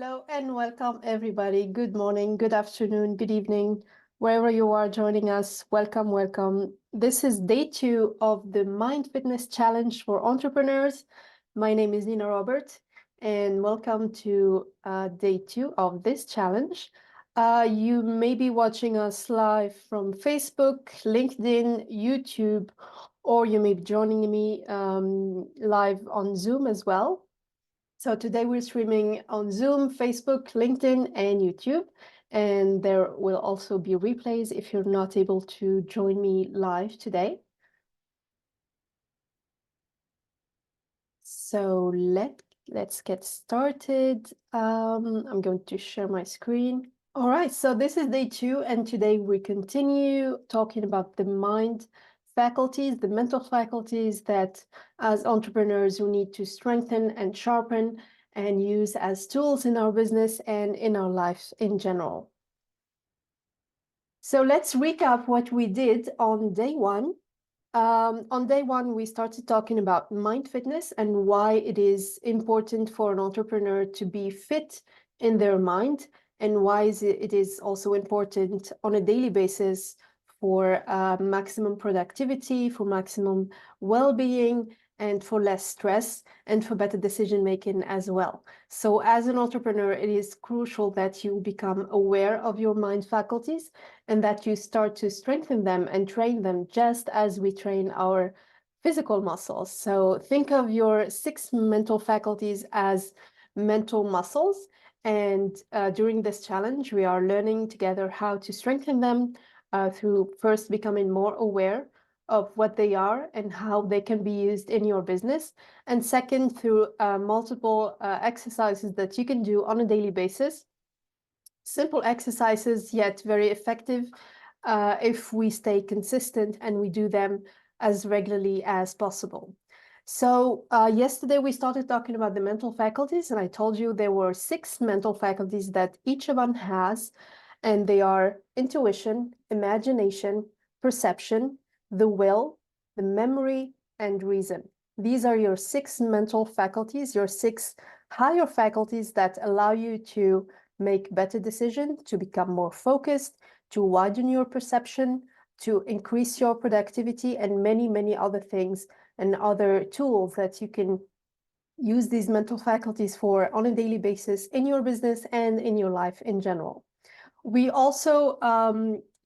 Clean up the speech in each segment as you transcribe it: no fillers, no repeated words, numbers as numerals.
Hello and welcome, everybody. Good morning, good afternoon, good evening, wherever you are joining us. Welcome, welcome. This is day 2 of the Mind Fitness Challenge for Entrepreneurs. My name is Nina Robert, and welcome to day 2 of this challenge. You may be watching us live from Facebook, LinkedIn, YouTube, or you may be joining me live on Zoom as well. So today we're streaming on Zoom, Facebook, LinkedIn, and YouTube. And there will also be replays if you're not able to join me live today. So let's get started. I'm going to share my screen. All right, so this is day 2, and today we continue talking about the mind faculties, the mental faculties that as entrepreneurs we need to strengthen and sharpen and use as tools in our business and in our lives in general. So let's recap what we did on day 1. On day 1, we started talking about mind fitness and why it is important for an entrepreneur to be fit in their mind, and why it is also important on a daily basis for maximum productivity, for maximum well-being, and for less stress, and for better decision making as well. So as an entrepreneur, it is crucial that you become aware of your mind faculties and that you start to strengthen them and train them just as we train our physical muscles. So think of your 6 mental faculties as mental muscles. And during this challenge, we are learning together how to strengthen them through first becoming more aware of what they are and how they can be used in your business. And second, through multiple exercises that you can do on a daily basis. Simple exercises, yet very effective if we stay consistent and we do them as regularly as possible. So yesterday we started talking about the mental faculties, and I told you there were 6 mental faculties that each of us has, and they are intuition, imagination, perception, the will, the memory, and reason. These are your 6 mental faculties, your 6 higher faculties that allow you to make better decisions, to become more focused, to widen your perception, to increase your productivity, and many, many other things and other tools that you can use these mental faculties for on a daily basis in your business and in your life in general. We also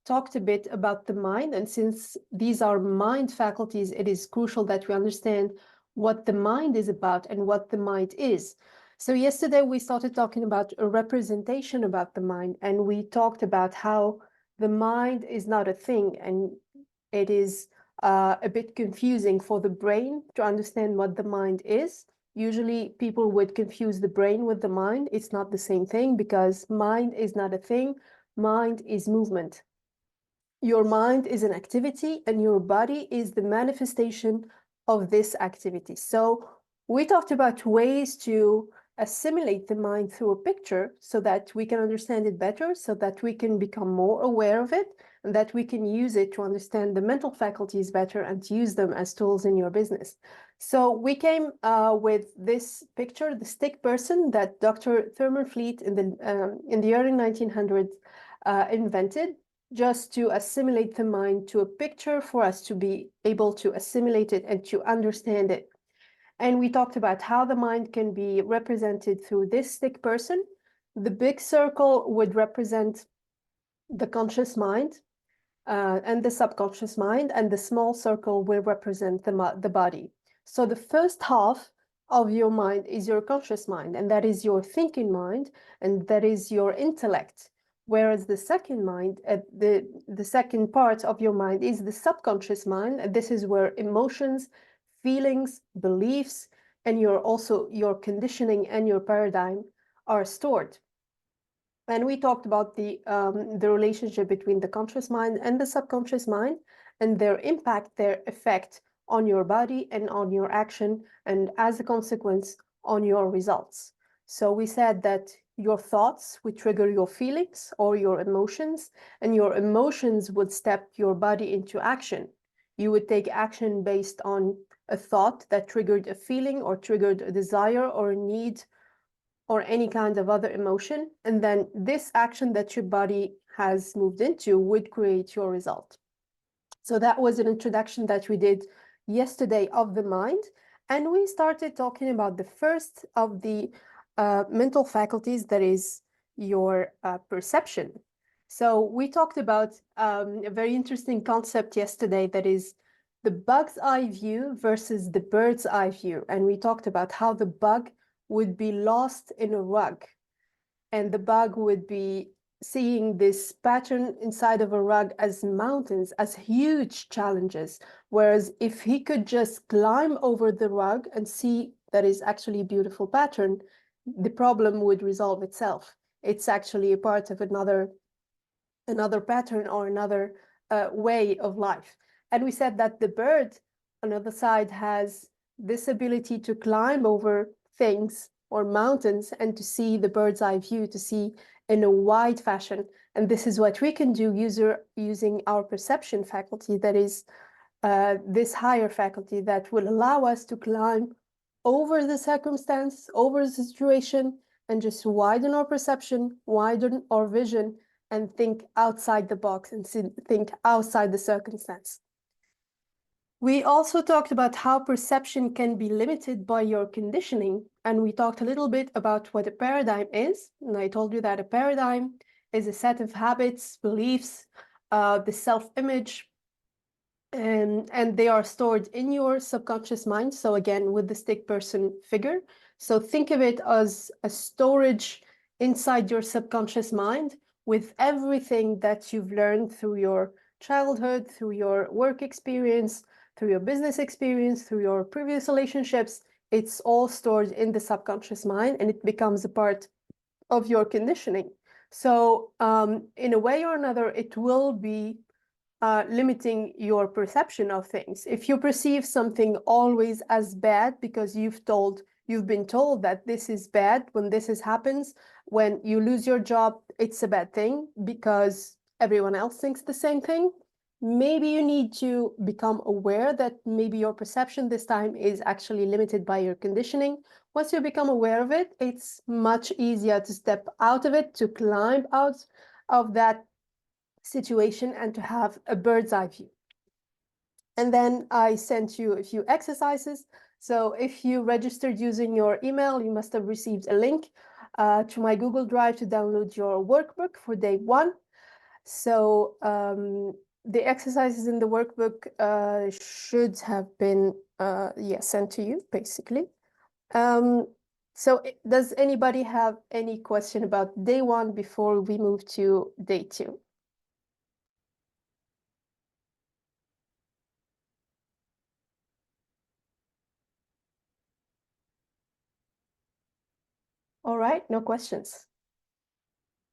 talked a bit about the mind, and since these are mind faculties, it is crucial that we understand what the mind is about and what the mind is. So yesterday we started talking about a representation about the mind, and we talked about how the mind is not a thing, and it is a bit confusing for the brain to understand what the mind is. Usually people would confuse the brain with the mind. It's not the same thing, because mind is not a thing. Mind is movement. Your mind is an activity and your body is the manifestation of this activity. So we talked about ways to assimilate the mind through a picture so that we can understand it better, so that we can become more aware of it, and that we can use it to understand the mental faculties better and to use them as tools in your business. So we came with this picture, the stick person that Dr. Thurman Fleet in the early 1900s invented, just to assimilate the mind to a picture for us to be able to assimilate it and to understand it. And we talked about how the mind can be represented through this stick person. The big circle would represent the conscious mind and the subconscious mind, and the small circle will represent the body. So the first half of your mind is your conscious mind, and that is your thinking mind, and that is your intellect. Whereas the second mind, the second part of your mind is the subconscious mind. This is where emotions, feelings, beliefs, and your conditioning and your paradigm are stored. And we talked about the relationship between the conscious mind and the subconscious mind, and their impact, their effect on your body and on your action, and as a consequence, on your results. So we said that your thoughts would trigger your feelings or your emotions, and your emotions would step your body into action. You would take action based on a thought that triggered a feeling or triggered a desire or a need or any kind of other emotion. And then this action that your body has moved into would create your result. So that was an introduction that we did yesterday of the mind. And we started talking about the first of the mental faculties, that is your perception. So we talked about a very interesting concept yesterday, that is the bug's eye view versus the bird's eye view. And we talked about how the bug would be lost in a rug, and the bug would be seeing this pattern inside of a rug as mountains, as huge challenges. Whereas if he could just climb over the rug and see that is actually a beautiful pattern, the problem would resolve itself. It's actually a part of another pattern or another way of life. And we said that the bird on the other side has this ability to climb over things or mountains and to see the bird's eye view, to see in a wide fashion. And this is what we can do using our perception faculty, that is this higher faculty that will allow us to climb over the circumstance, over the situation, and just widen our perception, widen our vision, and think outside the box and think outside the circumstance. We also talked about how perception can be limited by your conditioning, and we talked a little bit about what a paradigm is. And I told you that a paradigm is a set of habits, beliefs, the self-image, and they are stored in your subconscious mind. So again, with the stick person figure. So think of it as a storage inside your subconscious mind with everything that you've learned through your childhood, through your work experience, through your business experience, through your previous relationships. It's all stored in the subconscious mind, and it becomes a part of your conditioning. So in a way or another, it will be limiting your perception of things. If you perceive something always as bad because you've been told that this is bad, when happens, when you lose your job, it's a bad thing because everyone else thinks the same thing. Maybe you need to become aware that maybe your perception this time is actually limited by your conditioning. Once you become aware of it, it's much easier to step out of it, to climb out of that situation, and to have a bird's eye view. And then I sent you a few exercises. So if you registered using your email, you must have received a link to my Google Drive to download your workbook for day 1. So the exercises in the workbook should have been sent to you, basically. So does anybody have any question about day 1 before we move to day 2? All right, no questions.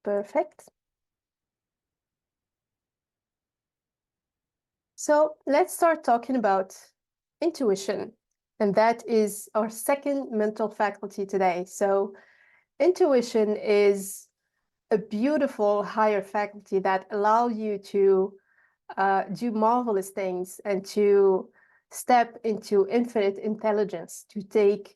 Perfect. So let's start talking about intuition, and that is our second mental faculty today. So intuition is a beautiful higher faculty that allows you to do marvelous things and to step into infinite intelligence, to take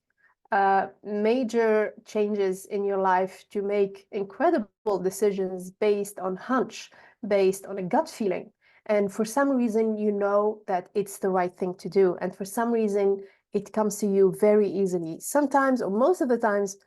major changes in your life, to make incredible decisions based on hunch, based on a gut feeling. And for some reason, you know that it's the right thing to do. And for some reason, it comes to you very easily. Sometimes, or most of the times,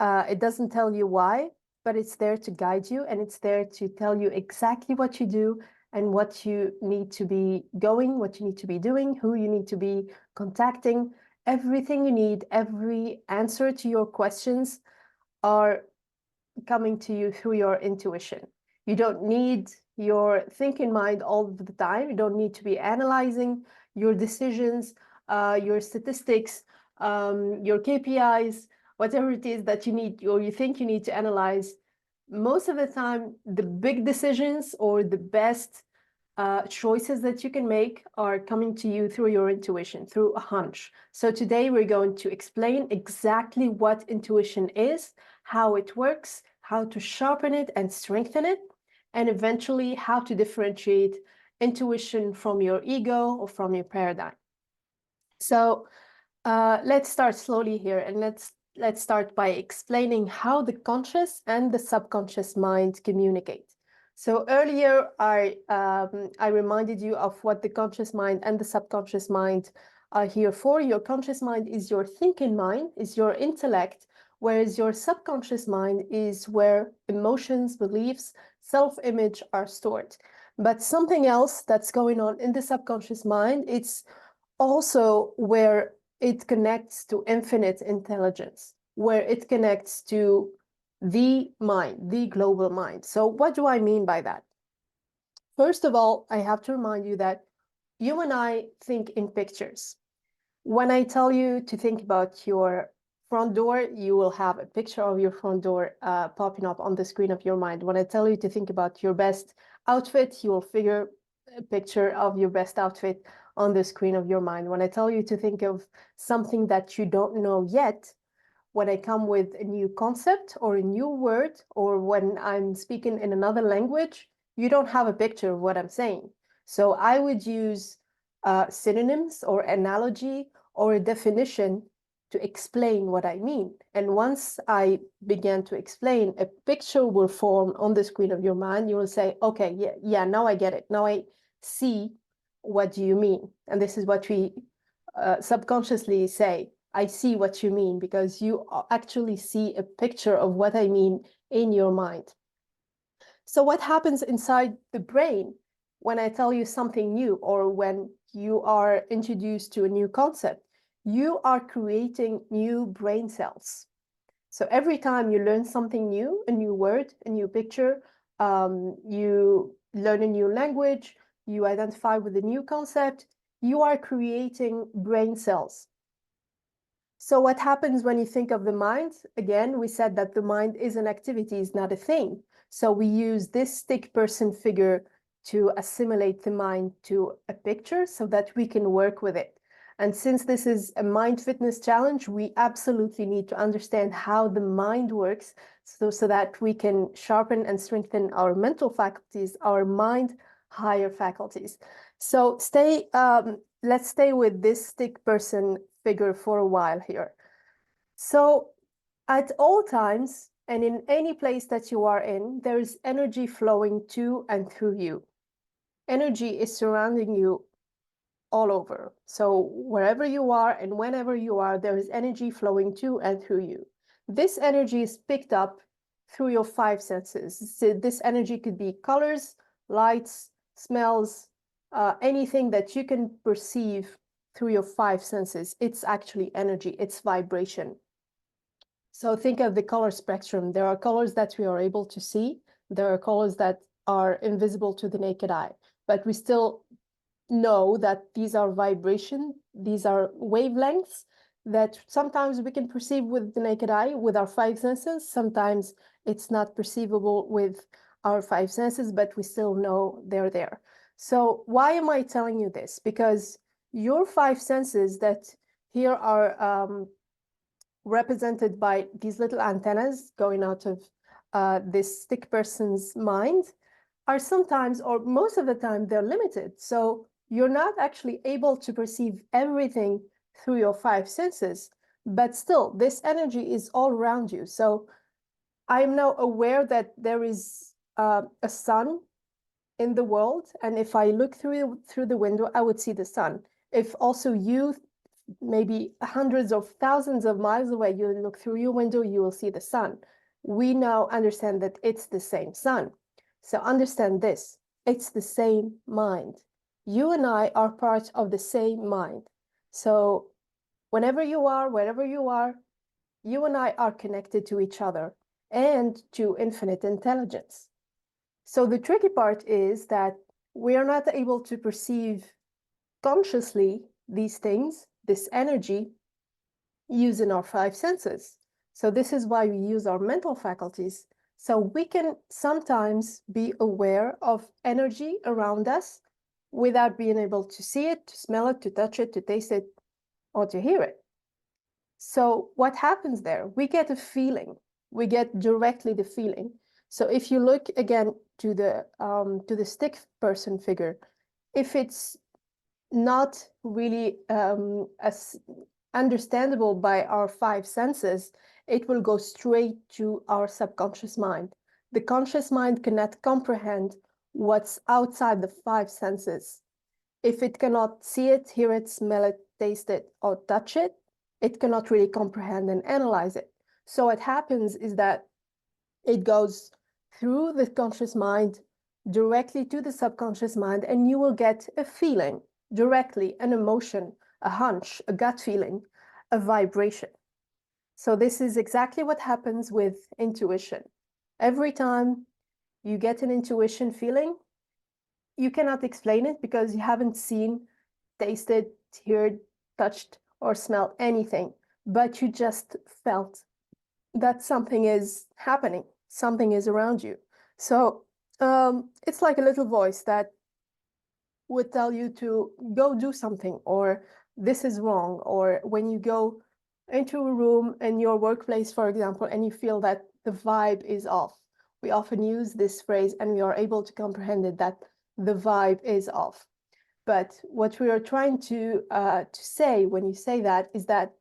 it doesn't tell you why, but it's there to guide you, and it's there to tell you exactly what you do and what you need to be going, what you need to be doing, who you need to be contacting. Everything you need, every answer to your questions are coming to you through your intuition. You don't need your thinking mind all the time. You don't need to be analyzing your decisions, your statistics, your KPIs, whatever it is that you need or you think you need to analyze. Most of the time, the big decisions or the best choices that you can make are coming to you through your intuition, through a hunch. So today we're going to explain exactly what intuition is, how it works, how to sharpen it and strengthen it, and eventually how to differentiate intuition from your ego or from your paradigm. So let's start slowly here, and let's let's start by explaining how the conscious and the subconscious mind communicate. So earlier, I reminded you of what the conscious mind and the subconscious mind are here for. Your conscious mind is your thinking mind, is your intellect, whereas your subconscious mind is where emotions, beliefs, self-image are stored. But something else that's going on in the subconscious mind, it's also where it connects to infinite intelligence, where it connects to the mind, the global mind. So what do I mean by that? First of all, I have to remind you that you and I think in pictures. When I tell you to think about your front door, you will have a picture of your front door popping up on the screen of your mind. When I tell you to think about your best outfit, you will figure a picture of your best outfit on the screen of your mind. When I tell you to think of something that you don't know yet, when I come with a new concept or a new word, or when I'm speaking in another language, you don't have a picture of what I'm saying. So I would use synonyms or analogy or a definition to explain what I mean. And once I began to explain, a picture will form on the screen of your mind. You will say, okay, yeah, now I get it. Now I see what do you mean. And this is what we subconsciously say, I see what you mean, because you actually see a picture of what I mean in your mind. So what happens inside the brain when I tell you something new, or when you are introduced to a new concept? You are creating new brain cells. So every time you learn something new, a new word, a new picture, you learn a new language, you identify with a new concept, you are creating brain cells. So what happens when you think of the mind? Again, we said that the mind is an activity, is not a thing. So we use this stick person figure to assimilate the mind to a picture so that we can work with it. And since this is a mind fitness challenge, we absolutely need to understand how the mind works so that we can sharpen and strengthen our mental faculties, our mind higher faculties. So let's stay with this stick person figure for a while here. So at all times and in any place that you are in, there is energy flowing to and through you. Energy is surrounding you all over. So wherever you are and whenever you are, there is energy flowing to and through you. This energy is picked up through your five senses. So this energy could be colors, lights, smells, anything that you can perceive through your five senses. It's actually energy, it's vibration. So think of the color spectrum. There are colors that we are able to see. There are colors that are invisible to the naked eye, but we still know that these are vibration, these are wavelengths that sometimes we can perceive with the naked eye, with our five senses. Sometimes it's not perceivable with our five senses, but we still know they're there. So why am I telling you this? Because your five senses that here are represented by these little antennas going out of this stick person's mind are sometimes, or most of the time, they're limited. So you're not actually able to perceive everything through your five senses, but still this energy is all around you. So I'm now aware that there is a sun in the world, and if I look through the window, I would see the sun. If also you, maybe hundreds of thousands of miles away, you look through your window, you will see the sun. We now understand that it's the same sun. So understand this, it's the same mind. You and I are part of the same mind. So whenever you are, wherever you are, you and I are connected to each other and to infinite intelligence. So the tricky part is that we are not able to perceive consciously these things, this energy, using our five senses. So this is why we use our mental faculties. So we can sometimes be aware of energy around us without being able to see it, to smell it, to touch it, to taste it, or to hear it. So what happens there? We get a feeling. We get directly the feeling. So if you look again to the stick person figure, if it's not really understandable by our five senses, it will go straight to our subconscious mind. The conscious mind cannot comprehend what's outside the five senses. If it cannot see it, hear it, smell it, taste it, or touch it, it cannot really comprehend and analyze it. So what happens is that it goes through the conscious mind directly to the subconscious mind, and you will get a feeling directly, an emotion, a hunch, a gut feeling, a vibration. So this is exactly what happens with intuition. Every time you get an intuition feeling, you cannot explain it because you haven't seen, tasted, heard, touched, or smelled anything, but you just felt that something is happening, something is around you. So it's like a little voice that would tell you to go do something, or this is wrong, or when you go into a room in your workplace, for example, and you feel that the vibe is off. We often use this phrase and we are able to comprehend it, that the vibe is off. But what we are trying to say when you say that is that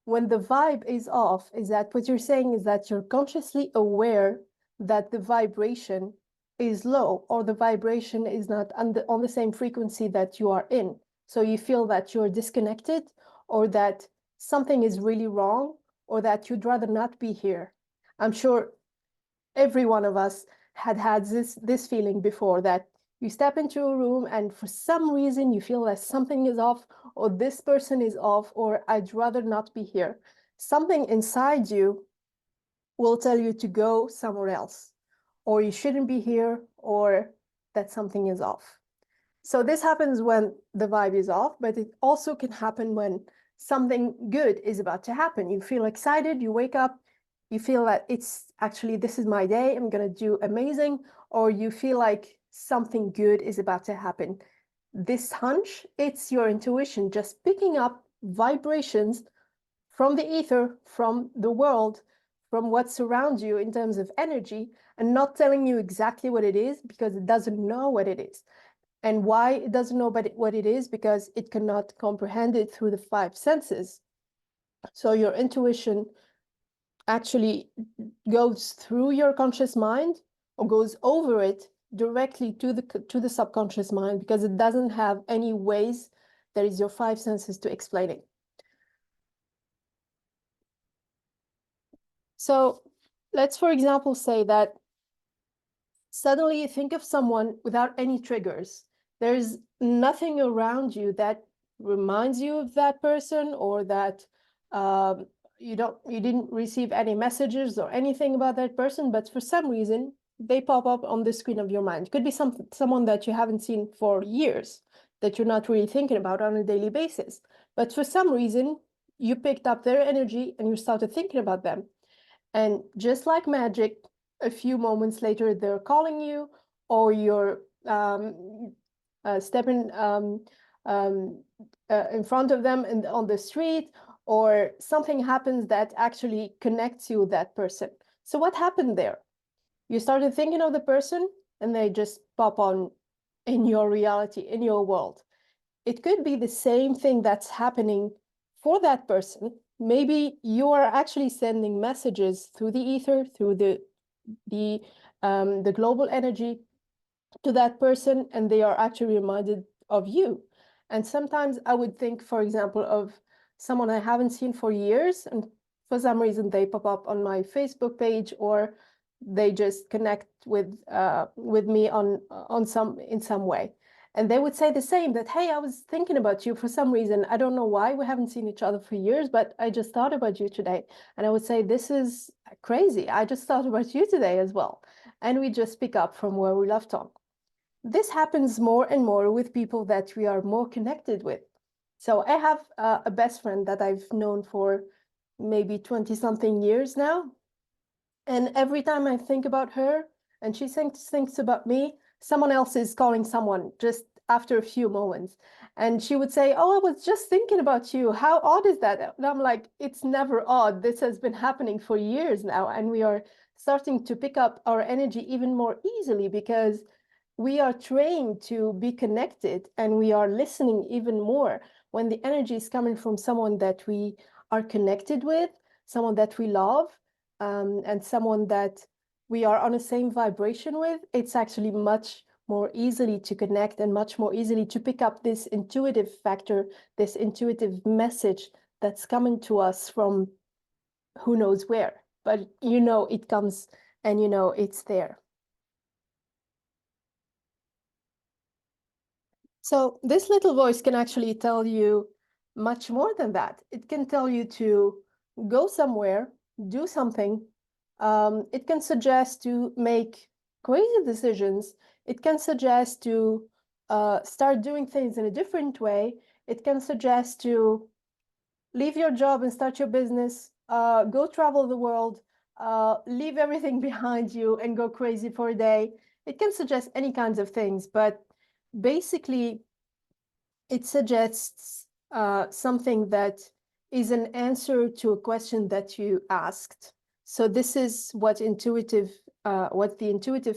when the vibe is off, is that what you're saying is that you're consciously aware that the vibration is low, or the vibration is not on the same frequency that you are in. So you feel that you're disconnected, or that something is really wrong, or that you'd rather not be here. I'm sure every one of us had this feeling before, that you step into a room and for some reason you feel that something is off, or this person is off, or I'd rather not be here. Something inside you will tell you to go somewhere else, or you shouldn't be here, or that something is off. So this happens when the vibe is off, but it also can happen when something good is about to happen. You feel excited, you wake up, you feel that it's actually, this is my day, I'm going to do amazing, or you feel like something good is about to happen. This hunch, it's your intuition just picking up vibrations from the ether, from the world, from what's around you in terms of energy, and not telling you exactly what it is because it doesn't know what it is. And why it doesn't know what it is? Because it cannot comprehend it through the five senses. So your intuition actually goes through your conscious mind, or goes over it directly to the subconscious mind, because it doesn't have any ways that is your five senses to explain it. So let's, for example, say that suddenly you think of someone without any triggers. There's nothing around you that reminds you of that person, or that you didn't receive any messages or anything about that person, but for some reason they pop up on the screen of your mind. It could be someone that you haven't seen for years, that you're not really thinking about on a daily basis, but for some reason you picked up their energy and you started thinking about them. And just like magic, a few moments later, they're calling you, or you're stepping in front of them on the street, or something happens that actually connects you with that person. So what happened there? You started thinking of the person, and they just pop on in your reality, in your world. It could be the same thing that's happening for that person. Maybe you are actually sending messages through the ether, through the global energy to that person, and they are actually reminded of you. And sometimes I would think, for example, of someone I haven't seen for years, and for some reason they pop up on my Facebook page, or they just connect with me in some way. And they would say the same, that, hey, I was thinking about you for some reason. I don't know why, we haven't seen each other for years, but I just thought about you today. And I would say, this is crazy. I just thought about you today as well. And we just pick up from where we left off. This happens more and more with people that we are more connected with. So I have a best friend that I've known for maybe 20 something years now. And every time I think about her and she thinks about me, someone else is calling someone just after a few moments. And she would say, oh, I was just thinking about you. How odd is that? And I'm like, it's never odd. This has been happening for years now. And we are starting to pick up our energy even more easily, because we are trained to be connected and we are listening even more when the energy is coming from someone that we are connected with, someone that we love, and someone that we are on the same vibration with, it's actually much more easily to connect and much more easily to pick up this intuitive factor, this intuitive message that's coming to us from who knows where, but you know it comes and you know it's there. So this little voice can actually tell you much more than that. It can tell you to go somewhere, do something. It can suggest to make crazy decisions. It can suggest to start doing things in a different way. It can suggest to leave your job and start your business, go travel the world, leave everything behind you and go crazy for a day. It can suggest any kinds of things, but basically it suggests something that is an answer to a question that you asked. So this is what the intuitive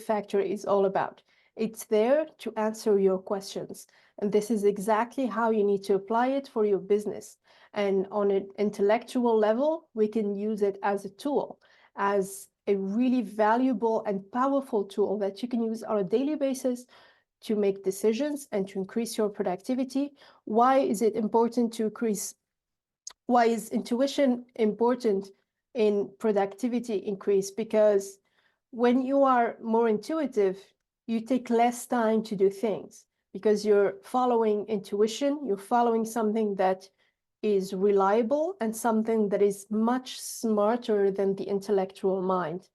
factor is all about. It's there to answer your questions. And this is exactly how you need to apply it for your business. And on an intellectual level, we can use it as a tool, as a really valuable and powerful tool that you can use on a daily basis to make decisions and to increase your productivity. Why is it important to increase? Why is intuition important in productivity increase? Because when you are more intuitive, you take less time to do things because you're following intuition, you're following something that is reliable and something that is much smarter than the intellectual mind.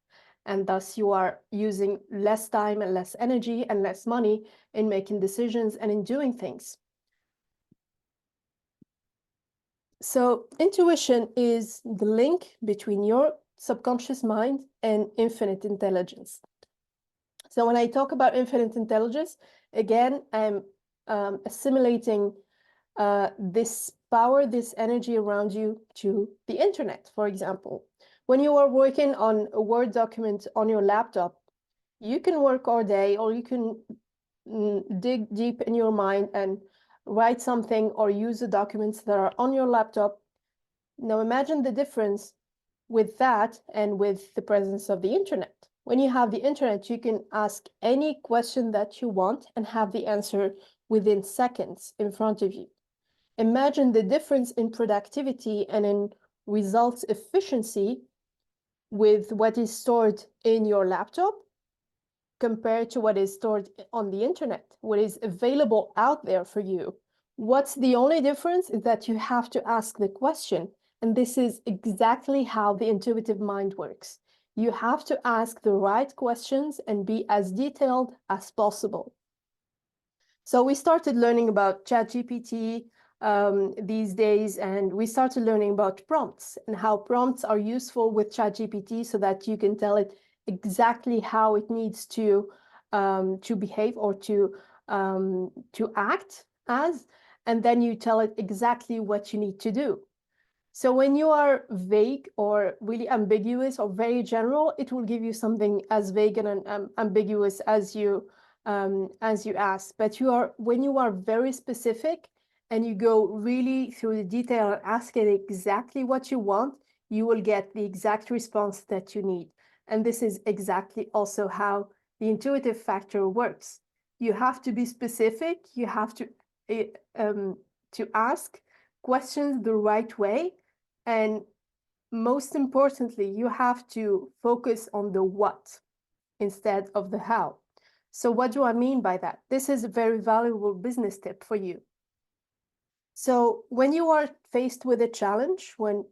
And thus you are using less time and less energy and less money in making decisions and in doing things. So intuition is the link between your subconscious mind and infinite intelligence. So when I talk about infinite intelligence, again, I'm assimilating this power, this energy around you to the internet, for example. When you are working on a Word document on your laptop, you can work all day, or you can dig deep in your mind and write something or use the documents that are on your laptop. Now imagine the difference with that and with the presence of the internet. When you have the internet, you can ask any question that you want and have the answer within seconds in front of you. Imagine the difference in productivity and in results efficiency with what is stored in your laptop compared to what is stored on the internet, what is available out there for you. What's the only difference is that you have to ask the question. And this is exactly how the intuitive mind works. You have to ask the right questions and be as detailed as possible. So we started learning about ChatGPT these days, and we started learning about prompts and how prompts are useful with ChatGPT so that you can tell it exactly how it needs to behave or to act as, and then you tell it exactly what you need to do. So when you are vague or really ambiguous or very general, it will give you something as vague and ambiguous as you ask. But when you are very specific and you go really through the detail and ask it exactly what you want, you will get the exact response that you need. And this is exactly also how the intuitive factor works. You have to be specific. You have to ask questions the right way. And most importantly, you have to focus on the what instead of the how. So what do I mean by that? This is a very valuable business tip for you. So when you are faced with a challenge, when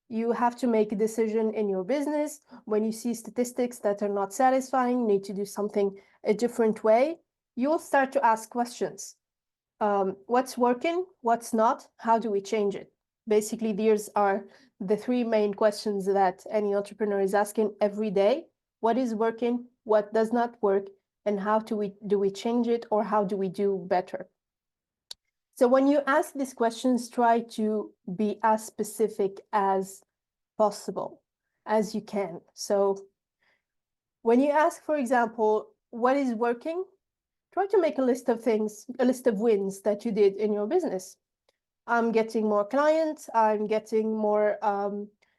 you have to make a decision in your business, when you see statistics that are not satisfying, need to do something a different way, you'll start to ask questions. What's working? What's not? How do we change it? Basically, these are the three main questions that any entrepreneur is asking every day. What is working? What does not work? And how do we change it, or how do we do better? So when you ask these questions, try to be as specific as possible, as you can. So when you ask, for example, what is working? Try to make a list of things, a list of wins that you did in your business. I'm getting more clients, I'm getting more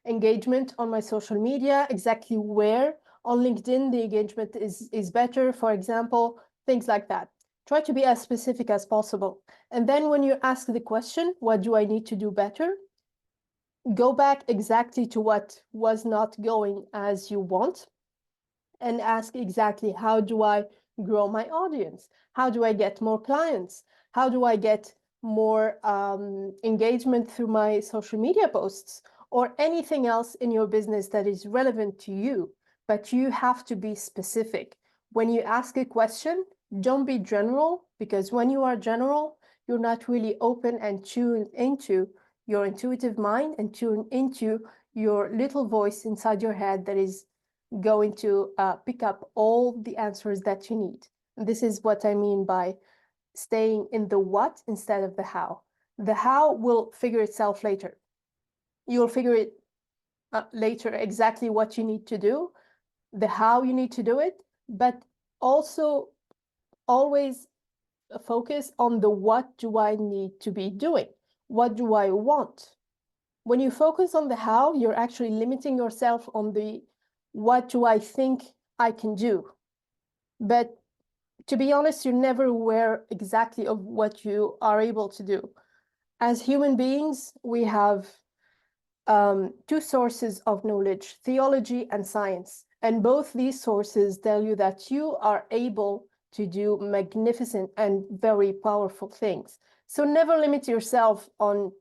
engagement on my social media, exactly where. On LinkedIn, the engagement is better, for example, things like that. Try to be as specific as possible. And then when you ask the question, what do I need to do better? Go back exactly to what was not going as you want and ask exactly, how do I grow my audience? How do I get more clients? How do I get more engagement through my social media posts or anything else in your business that is relevant to you? But you have to be specific. When you ask a question, don't be general, because when you are general, you're not really open and tuned into your intuitive mind and tuned into your little voice inside your head that is going to pick up all the answers that you need. And this is what I mean by staying in the what instead of the how. The how will figure itself later. You'll figure it later exactly what you need to do, the how you need to do it, but also always focus on the what do I need to be doing? What do I want? When you focus on the how, you're actually limiting yourself on the what do I think I can do? But to be honest, you're never aware exactly of what you are able to do. As human beings, we have two sources of knowledge, theology and science. And both these sources tell you that you are able to do magnificent and very powerful things. So never limit yourself on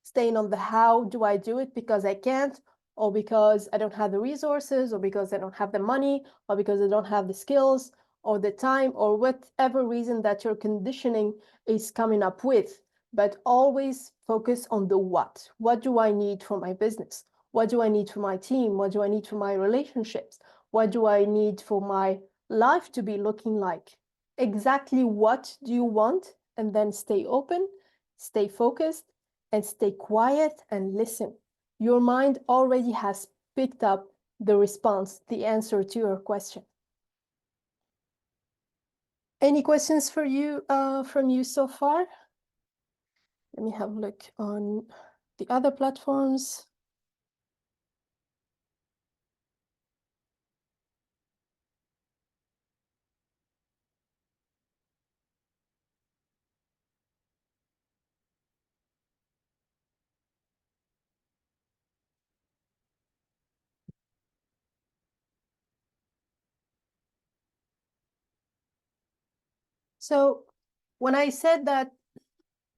staying on the how do I do it because I can't, or because I don't have the resources, or because I don't have the money, or because I don't have the skills, or the time, or whatever reason that your conditioning is coming up with. But always focus on the what. What do I need for my business? What do I need for my team? What do I need for my relationships? What do I need for my life to be looking like? Exactly what do you want? And then stay open, stay focused, and stay quiet and listen. Your mind already has picked up the response, the answer to your question. Any questions for you from you so far? Let me have a look on the other platforms. So when I said that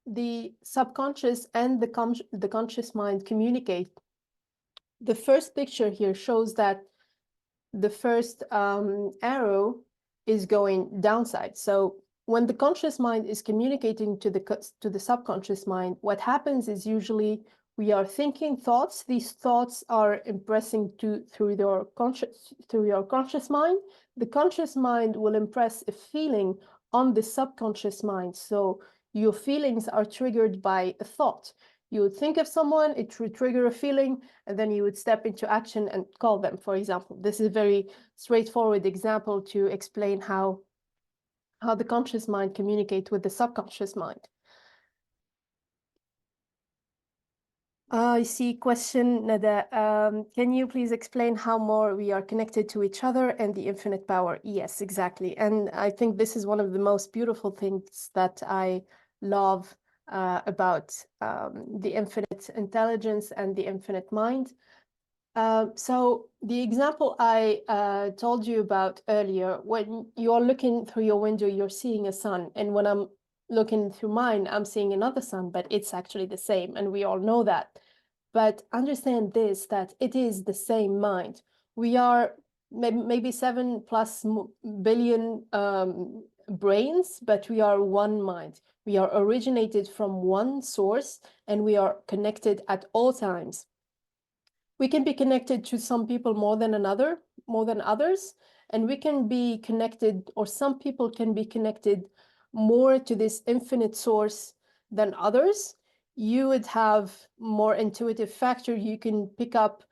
the subconscious and the conscious mind communicate, the first picture here shows that the first arrow is going downside. So when the conscious mind is communicating to the subconscious mind, what happens is usually we are thinking thoughts. These thoughts are impressing through your conscious mind. The conscious mind will impress a feeling on the subconscious mind. So your feelings are triggered by a thought. You would think of someone, it would trigger a feeling, and then you would step into action and call them, for example. This is a very straightforward example to explain how the conscious mind communicates with the subconscious mind. I see question, Nada. Can you please explain how more we are connected to each other and the infinite power? Yes, exactly. And I think this is one of the most beautiful things that I love about the infinite intelligence and the infinite mind. So the example I told you about earlier, when you're looking through your window, you're seeing a sun. And when I'm looking through mine, I'm seeing another sun, but it's actually the same. And we all know that. But understand this, that it is the same mind. We are maybe 7+ billion brains, but we are one mind. We are originated from one source and we are connected at all times. We can be connected to some people more than others, and we can be connected, or some people can be connected more to this infinite source than others. You would have more intuitive factor. You can pick up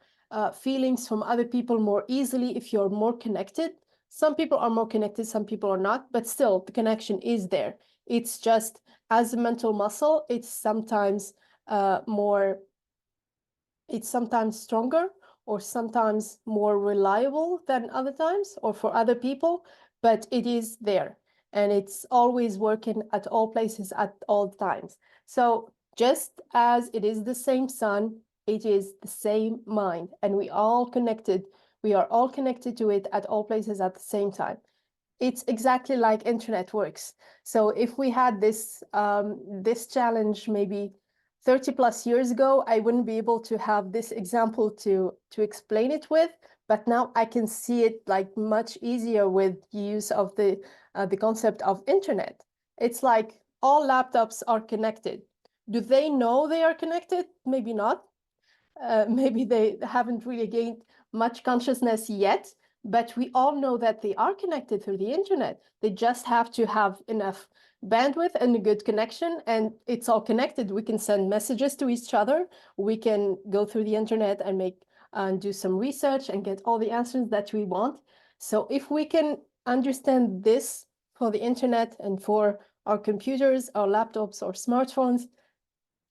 feelings from other people more easily if you're more connected. Some people are more connected, some people are not, but still the connection is there. It's just, as a mental muscle, it's sometimes stronger or sometimes more reliable than other times or for other people, but it is there and it's always working at all places at all times. So just as it is the same sun, it is the same mind, and we are all connected to it at all places at the same time. It's exactly like internet works. So if we had this challenge maybe 30 plus years ago, I wouldn't be able to have this example to explain it with, but now I can see it like much easier with use of the concept of internet. It's like all laptops are connected. Do they know they are connected? Maybe not. Maybe they haven't really gained much consciousness yet, but we all know that they are connected through the internet. They just have to have enough bandwidth and a good connection, and it's all connected. We can send messages to each other. We can go through the internet and do some research and get all the answers that we want. So if we can understand this for the internet and for our computers, our laptops, or smartphones,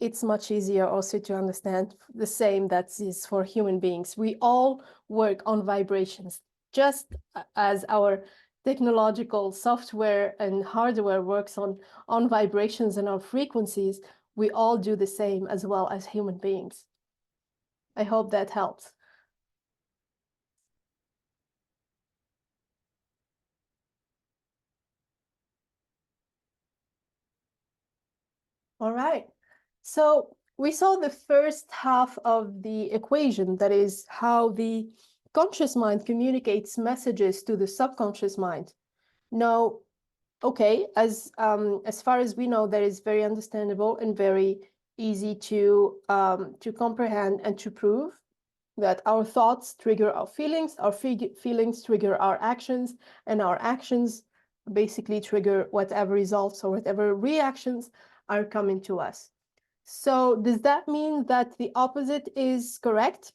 it's much easier also to understand the same that is for human beings. We all work on vibrations, just as our technological software and hardware works on vibrations and on frequencies. We all do the same as well as human beings. I hope that helps. All right. So we saw the first half of the equation, that is how the conscious mind communicates messages to the subconscious mind. Now, okay, as far as we know, that is very understandable and very easy to comprehend and to prove that our thoughts trigger our feelings trigger our actions, and our actions basically trigger whatever results or whatever reactions are coming to us. So does that mean that the opposite is correct?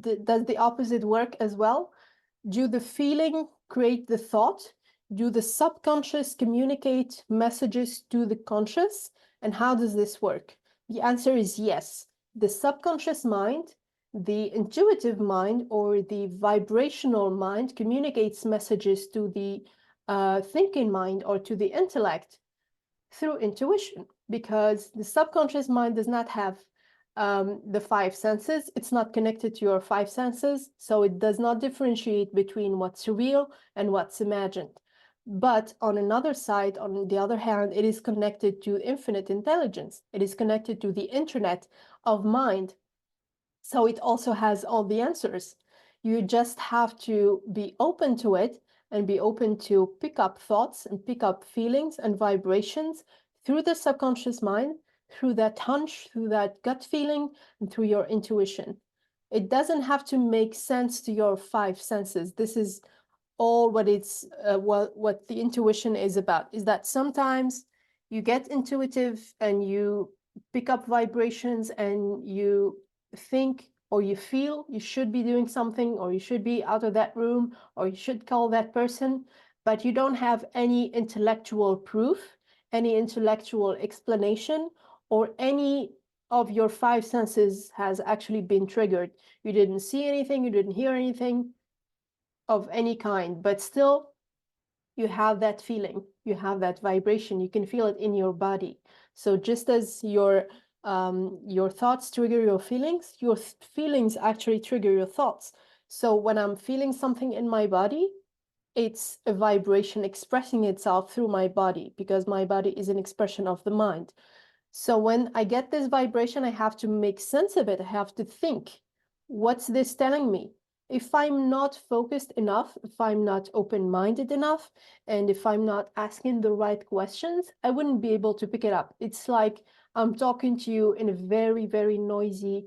Does the opposite work as well? Do the feeling create the thought? Do the subconscious communicate messages to the conscious? And how does this work? The answer is yes. The subconscious mind, the intuitive mind, or the vibrational mind communicates messages to the thinking mind or to the intellect through intuition, because the subconscious mind does not have the five senses. It's not connected to your five senses, so it does not differentiate between what's real and what's imagined. But on another side, on the other hand, it is connected to infinite intelligence. It is connected to the internet of mind. So it also has all the answers. You just have to be open to it and be open to pick up thoughts and pick up feelings and vibrations through the subconscious mind, through that hunch, through that gut feeling, and through your intuition. It doesn't have to make sense to your five senses. This is all what what the intuition is about, is that sometimes you get intuitive and you pick up vibrations and you think or you feel you should be doing something, or you should be out of that room, or you should call that person, but you don't have any intellectual proof, any intellectual explanation, or any of your five senses has actually been triggered. You didn't see anything, you didn't hear anything of any kind, but still you have that feeling, you have that vibration, you can feel it in your body. So just as your thoughts trigger your feelings actually trigger your thoughts. So when I'm feeling something in my body, it's a vibration expressing itself through my body, because my body is an expression of the mind. So when I get this vibration, I have to make sense of it. I have to think, what's this telling me? If I'm not focused enough, if I'm not open-minded enough, and if I'm not asking the right questions, I wouldn't be able to pick it up. It's like I'm talking to you in a very, very noisy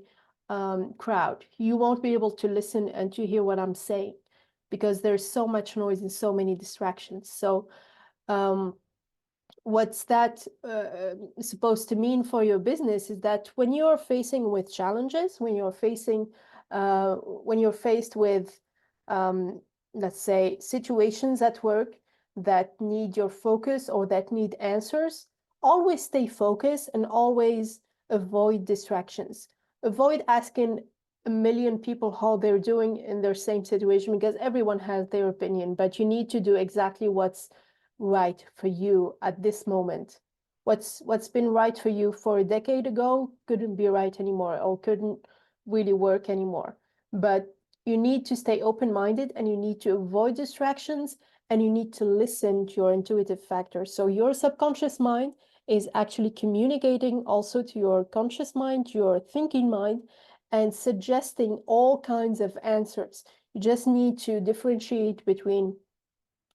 crowd. You won't be able to listen and to hear what I'm saying, because there's so much noise and so many distractions. So what's that supposed to mean for your business is that when you're facing with challenges, when you're faced with let's say situations at work that need your focus or that need answers, always stay focused and always avoid distractions. Avoid asking a million people how they're doing in their same situation, because everyone has their opinion, but you need to do exactly what's right for you at this moment. What's been right for you for a decade ago couldn't be right anymore, or couldn't really work anymore. But you need to stay open-minded, and you need to avoid distractions, and you need to listen to your intuitive factor. So your subconscious mind is actually communicating also to your conscious mind, your thinking mind, and suggesting all kinds of answers. You just need to differentiate between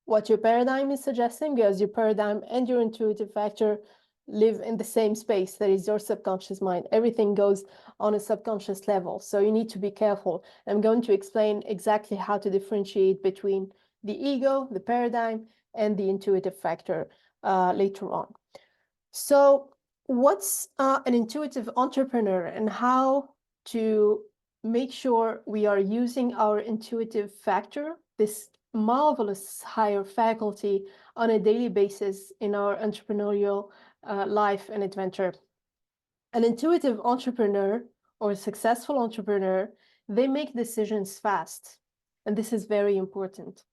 what your paradigm is suggesting, because your paradigm and your intuitive factor live in the same space. That is your subconscious mind. Everything goes on a subconscious level. So you need to be careful. I'm going to explain exactly how to differentiate between the ego, the paradigm, and the intuitive factor later on. So what's an intuitive entrepreneur, and how to make sure we are using our intuitive factor, this marvelous higher faculty, on a daily basis in our entrepreneurial life and adventure. An intuitive entrepreneur or a successful entrepreneur, they make decisions fast. And this is very important.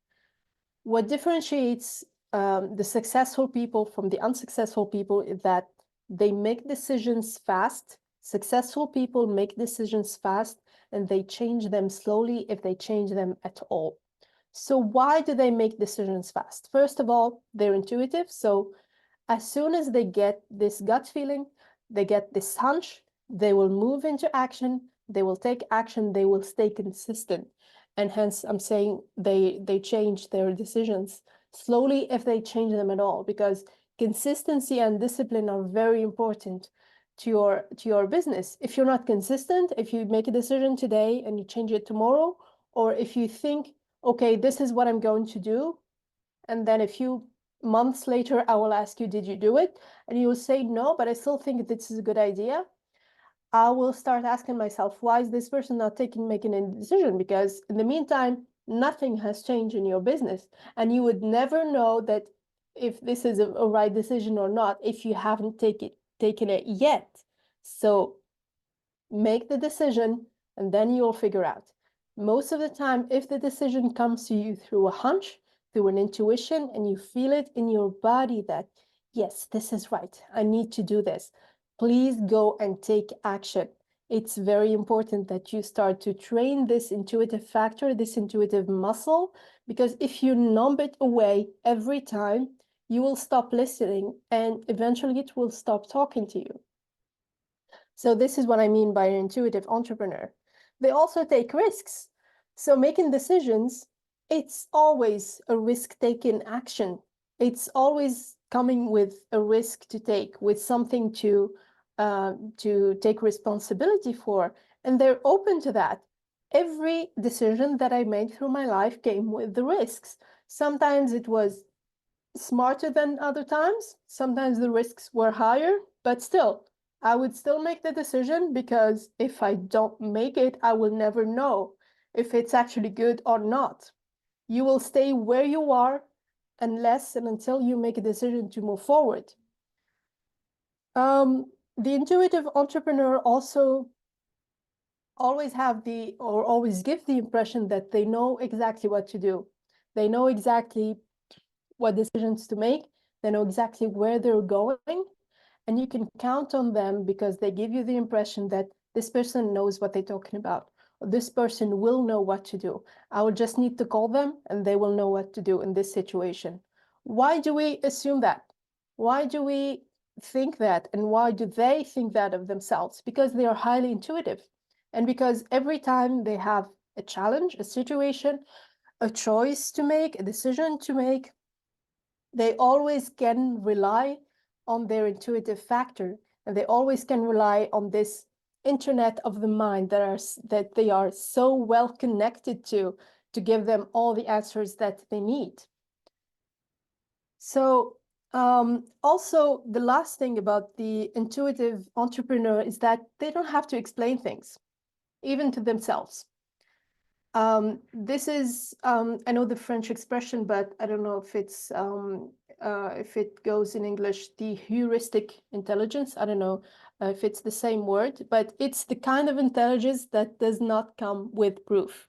What differentiates the successful people from the unsuccessful people is that they make decisions fast. Successful people make decisions fast, and they change them slowly if they change them at all. So why do they make decisions fast? First of all, they're intuitive. So as soon as they get this gut feeling, they get this hunch, they will move into action, they will take action, they will stay consistent. And hence I'm saying they change their decisions slowly if they change them at all, because consistency and discipline are very important to your business. If you're not consistent, if you make a decision today and you change it tomorrow, or if you think, okay, this is what I'm going to do, and then a few months later I will ask you, did you do it? And you will say no, but I still think this is a good idea. I will start asking myself, why is this person not making any decision? Because in the meantime, nothing has changed in your business, and you would never know that if this is a right decision or not if you haven't taken it yet. So make the decision, and then you'll figure out. Most of the time, if the decision comes to you through a hunch, through an intuition, and you feel it in your body that, yes, this is right, I need to do this, please go and take action. It's very important that you start to train this intuitive factor, this intuitive muscle, because if you numb it away every time, you will stop listening, and eventually it will stop talking to you. So this is what I mean by an intuitive entrepreneur. They also take risks. So making decisions, it's always a risk-taking action. It's always coming with a risk to take, with something to take responsibility for. And they're open to that. Every decision that I made through my life came with the risks. Sometimes it was smarter than other times. Sometimes the risks were higher, but still, I would still make the decision, because if I don't make it, I will never know if it's actually good or not. You will stay where you are unless and until you make a decision to move forward. The intuitive entrepreneur also always always give the impression that they know exactly what to do. They know exactly what decisions to make. They know exactly where they're going, and you can count on them, because they give you the impression that this person knows what they're talking about, or this person will know what to do. I will just need to call them and they will know what to do in this situation. Why do we assume that? Why do we think that? And why do they think that of themselves? Because they are highly intuitive, and because every time they have a challenge, a situation, a choice to make, a decision to make, they always can rely on their intuitive factor, and they always can rely on this internet of the mind that they are so well connected to give them all the answers that they need. So also, the last thing about the intuitive entrepreneur is that they don't have to explain things, even to themselves. This is, I know the French expression, but I don't know if it goes in English, the heuristic intelligence. I don't know if it's the same word, but it's the kind of intelligence that does not come with proof.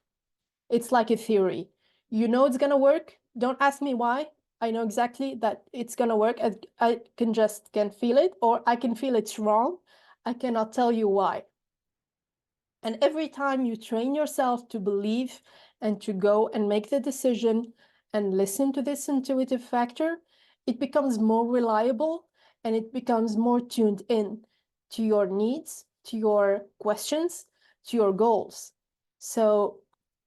It's like a theory. You know it's gonna work. Don't ask me why. I know exactly that it's gonna work. I can feel it, or I can feel it's wrong. I cannot tell you why. And every time you train yourself to believe and to go and make the decision and listen to this intuitive factor, it becomes more reliable and it becomes more tuned in to your needs, to your questions, to your goals. So,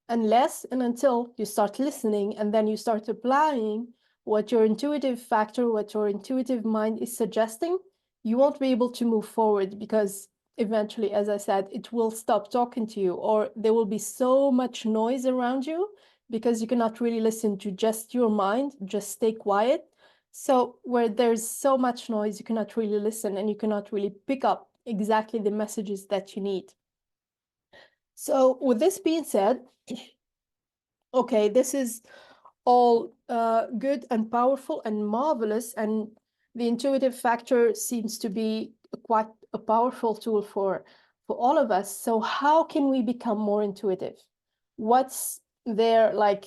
unless and until you start listening and then you start applying what your intuitive factor, what your intuitive mind is suggesting, you won't be able to move forward because eventually, as I said, it will stop talking to you, or there will be so much noise around you because you cannot really listen to just your mind, just stay quiet. So, where there's so much noise, you cannot really listen and you cannot really pick up exactly the messages that you need. So, with this being said, okay, this is all good and powerful and marvelous, and the intuitive factor seems to be quite a powerful tool for all of us. So how can we become more intuitive? What's there like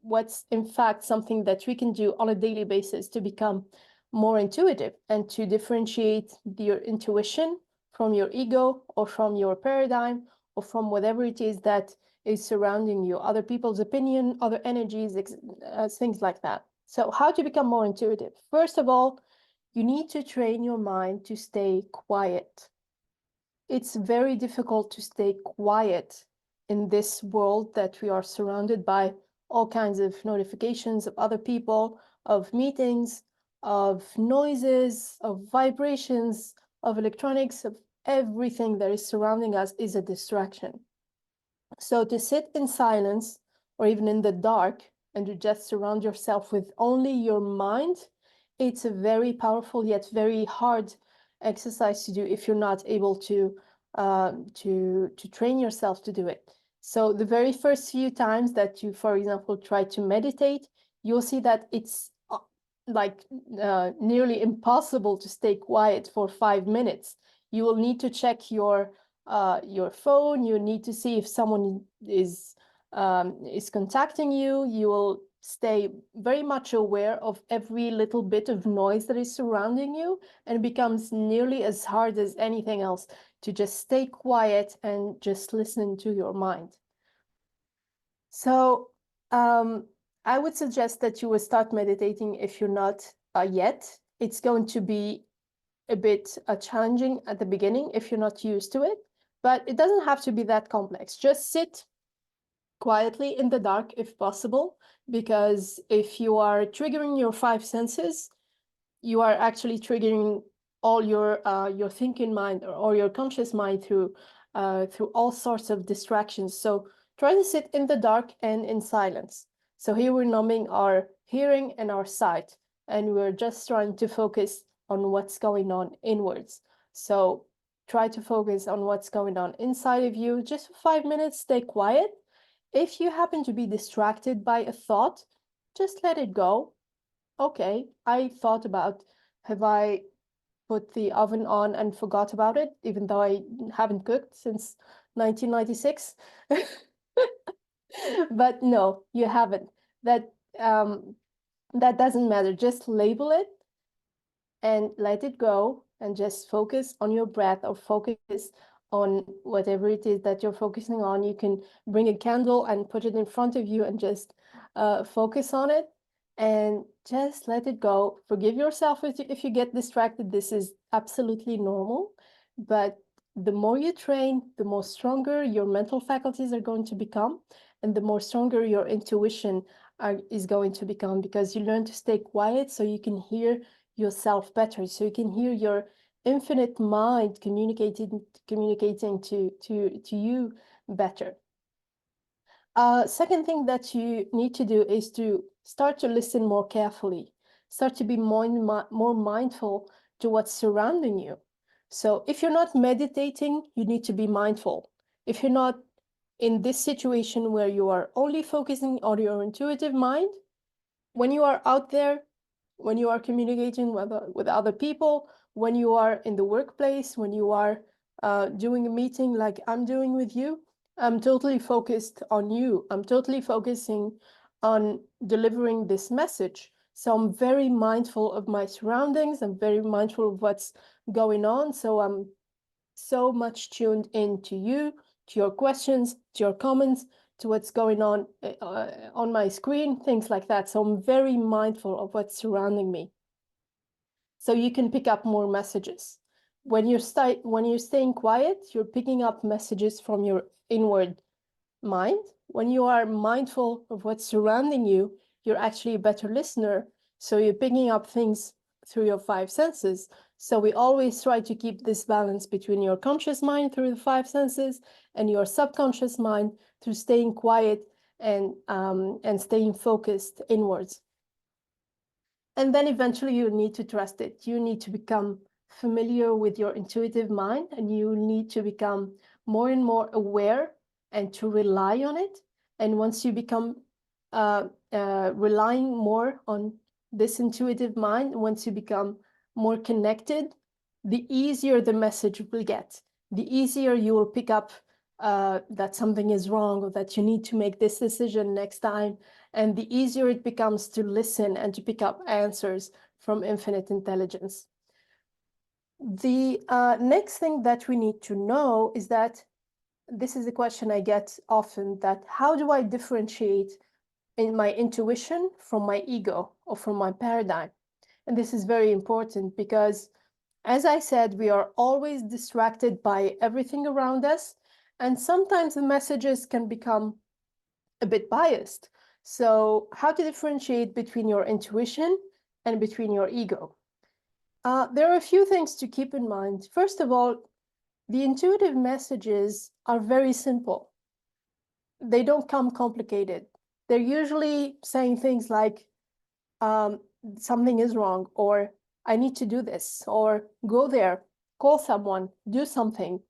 what's in fact something that we can do on a daily basis to become more intuitive and to differentiate your intuition from your ego or from your paradigm or from whatever it is that is surrounding you, other people's opinion, other energies, things like that. So how to become more intuitive? First of all, you need to train your mind to stay quiet. It's very difficult to stay quiet in this world that we are surrounded by all kinds of notifications of other people, of meetings, of noises, of vibrations, of electronics, of everything that is surrounding us is a distraction. So to sit in silence or even in the dark and to just surround yourself with only your mind, it's a very powerful yet very hard exercise to do if you're not able to train yourself to do it. So the very first few times that you, for example, try to meditate, you'll see that it's like nearly impossible to stay quiet for 5 minutes. You will need to check your phone. You need to see if someone is contacting you. You will stay very much aware of every little bit of noise that is surrounding you, and it becomes nearly as hard as anything else to just stay quiet and just listen to your mind. So I would suggest that you will start meditating if you're not yet. It's going to be a bit challenging at the beginning if you're not used to it, but it doesn't have to be that complex. Just sit quietly in the dark if possible, because if you are triggering your five senses, you are actually triggering all your thinking mind or your conscious mind through all sorts of distractions. So try to sit in the dark and in silence. So here we're numbing our hearing and our sight, and we're just trying to focus on what's going on inwards. So try to focus on what's going on inside of you. Just for 5 minutes, stay quiet. If you happen to be distracted by a thought, just let it go. Okay, I thought about, have I put the oven on and forgot about it, even though I haven't cooked since 1996? But no, you haven't. That doesn't matter. Just label it and let it go and just focus on your breath or focus on whatever it is that you're focusing on. You can bring a candle and put it in front of you and just focus on it and just let it go. Forgive yourself if you get distracted. This is absolutely normal, but the more you train, the more stronger your mental faculties are going to become, and the more stronger your intuition is going to become, because you learn to stay quiet so you can hear yourself better, so you can hear your infinite mind communicating to you better. Second thing that you need to do is to start to listen more carefully, start to be more mindful to what's surrounding you. So if you're not meditating, you need to be mindful. If you're not in this situation where you are only focusing on your intuitive mind, when you are out there, when you are communicating with other people, when you are in the workplace, when you are doing a meeting like I'm doing with you, I'm totally focused on you. I'm totally focusing on delivering this message. So I'm very mindful of my surroundings. I'm very mindful of what's going on. So I'm so much tuned in to you, to your questions, to your comments, to what's going on my screen, things like that. So I'm very mindful of what's surrounding me. So you can pick up more messages. When you're staying quiet, you're picking up messages from your inward mind. When you are mindful of what's surrounding you, you're actually a better listener. So you're picking up things through your five senses. So we always try to keep this balance between your conscious mind through the five senses and your subconscious mind through staying quiet and staying focused inwards. And then eventually you need to trust it. You need to become familiar with your intuitive mind, and you need to become more and more aware and to rely on it. And once you become relying more on this intuitive mind, once you become more connected, the easier the message will get. The easier you will pick up that something is wrong, or that you need to make this decision next time. And the easier it becomes to listen and to pick up answers from infinite intelligence. The next thing that we need to know is that this is a question I get often, that how do I differentiate in my intuition from my ego or from my paradigm? And this is very important because, as I said, we are always distracted by everything around us. And sometimes the messages can become a bit biased. So how to differentiate between your intuition and between your ego? There are a few things to keep in mind. First of all, the intuitive messages are very simple. They don't come complicated. They're usually saying things like, something is wrong, or I need to do this, or go there, call someone, do something.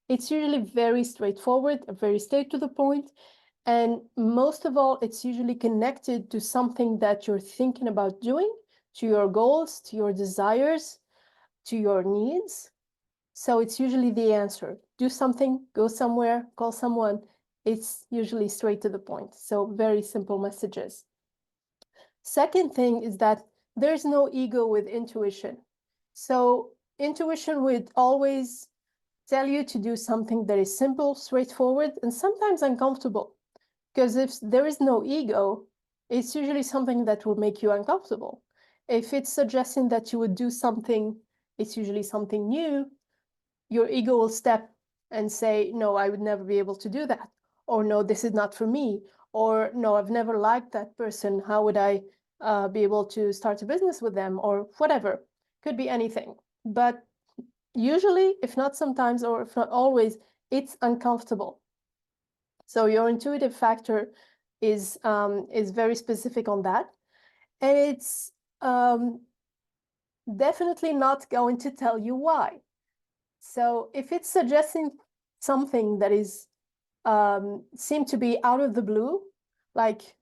It's usually very straightforward, very straight to the point. And most of all, it's usually connected to something that you're thinking about doing, to your goals, to your desires, to your needs. So it's usually the answer. Do something, go somewhere, call someone. It's usually straight to the point. So very simple messages. Second thing is that there's no ego with intuition. So intuition would always tell you to do something that is simple, straightforward, and sometimes uncomfortable. Because if there is no ego, it's usually something that will make you uncomfortable. If it's suggesting that you would do something, it's usually something new, your ego will step and say, no, I would never be able to do that. Or no, this is not for me. Or no, I've never liked that person. How would I be able to start a business with them? Or whatever. Could be anything. But usually, if not sometimes, or if not always, it's uncomfortable. So your intuitive factor is very specific on that. And it's definitely not going to tell you why. So if it's suggesting something that is seem to be out of the blue, like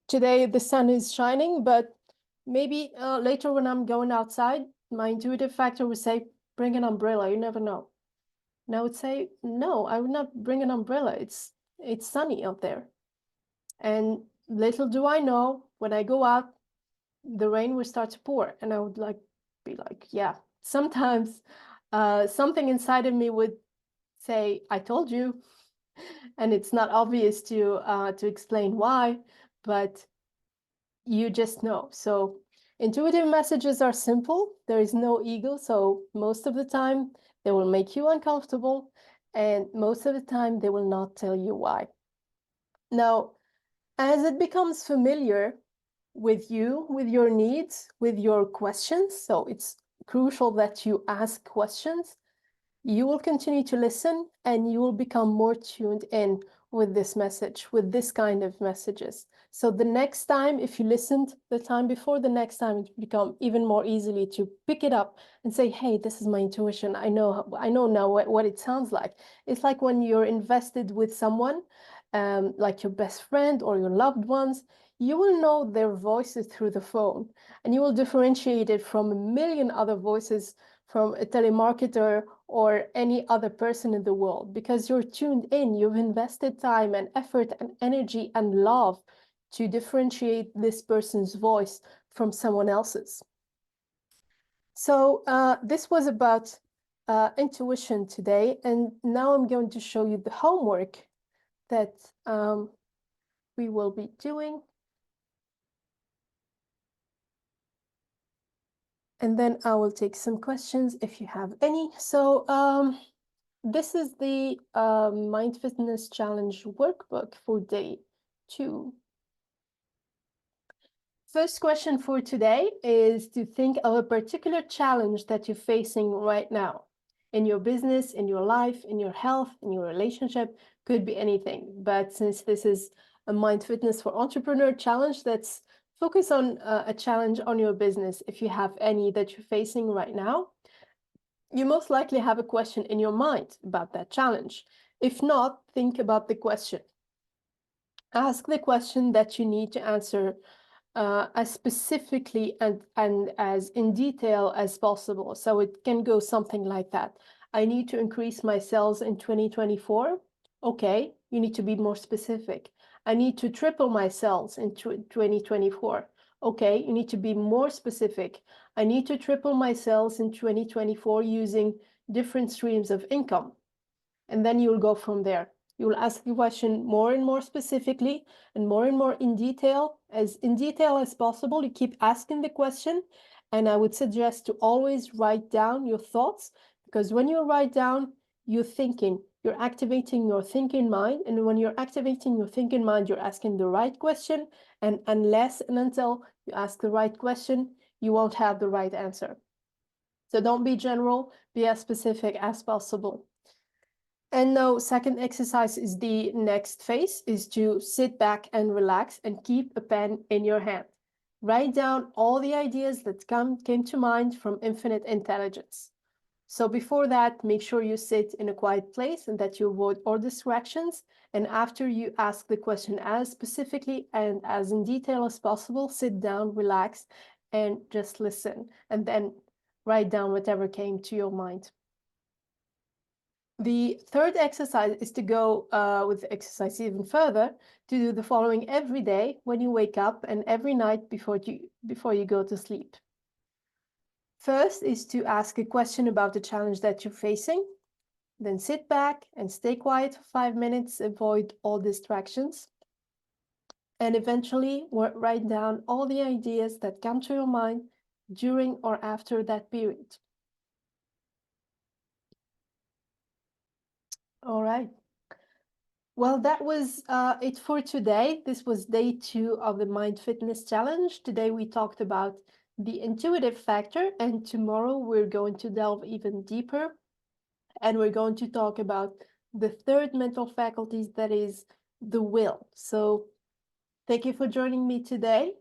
today the sun is shining, but maybe later when I'm going outside, my intuitive factor would say, bring an umbrella, you never know. And I would say, no, I would not bring an umbrella. It's sunny out there. And little do I know, when I go out, the rain will start to pour, and I would be like, yeah. Sometimes something inside of me would say, I told you. And it's not obvious to explain why, but you just know. So intuitive messages are simple. There is no ego. So most of the time they will make you uncomfortable, and most of the time they will not tell you why. Now, as it becomes familiar with you, with your needs, with your questions, so it's crucial that you ask questions, you will continue to listen, and you will become more tuned in with this message, with this kind of messages. So the next time, if you listened the time before, the next time it will become even more easily to pick it up and say, hey, this is my intuition. I know now what it sounds like. It's like when you're invested with someone like your best friend or your loved ones, you will know their voices through the phone, and you will differentiate it from a million other voices from a telemarketer or any other person in the world, because you're tuned in, you've invested time and effort and energy and love to differentiate this person's voice from someone else's. So this was about intuition today, and now I'm going to show you the homework that we will be doing. And then I will take some questions if you have any. So this is the Mind Fitness Challenge workbook for day 2. First question for today is to think of a particular challenge that you're facing right now in your business, in your life, in your health, in your relationship, could be anything. But since this is a Mind Fitness for Entrepreneur challenge, let's focus on a challenge on your business. If you have any that you're facing right now, you most likely have a question in your mind about that challenge. If not, think about the question. Ask the question that you need to answer as specifically and as in detail as possible. So it can go something like that. I need to increase my sales in 2024. Okay, you need to be more specific. I need to triple my sales in 2024. Okay, you need to be more specific. I need to triple my sales in 2024 using different streams of income. And then you'll go from there. You will ask the question more and more specifically and more in detail as possible. You keep asking the question, and I would suggest to always write down your thoughts, because when you write down, you're thinking, you're activating your thinking mind, and when you're activating your thinking mind, you're asking the right question, and unless and until you ask the right question, you won't have the right answer. So don't be general, be as specific as possible. And now, second exercise is the next phase, is to sit back and relax and keep a pen in your hand. Write down all the ideas that came to mind from infinite intelligence. So before that, make sure you sit in a quiet place and that you avoid all distractions. And after you ask the question as specifically and as in detail as possible, sit down, relax, and just listen. And then write down whatever came to your mind. The third exercise is to go with the exercise even further, to do the following every day when you wake up and every night before you go to sleep. First is to ask a question about the challenge that you're facing. Then sit back and stay quiet for 5 minutes, avoid all distractions. And eventually write down all the ideas that come to your mind during or after that period. All right. Well, that was it for today. This was day 2 of the Mind Fitness Challenge. Today we talked about the intuitive factor, and tomorrow we're going to delve even deeper, and we're going to talk about the third mental faculties, that is the will. So thank you for joining me today,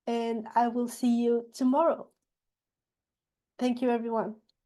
and I will see you tomorrow. Thank you, everyone.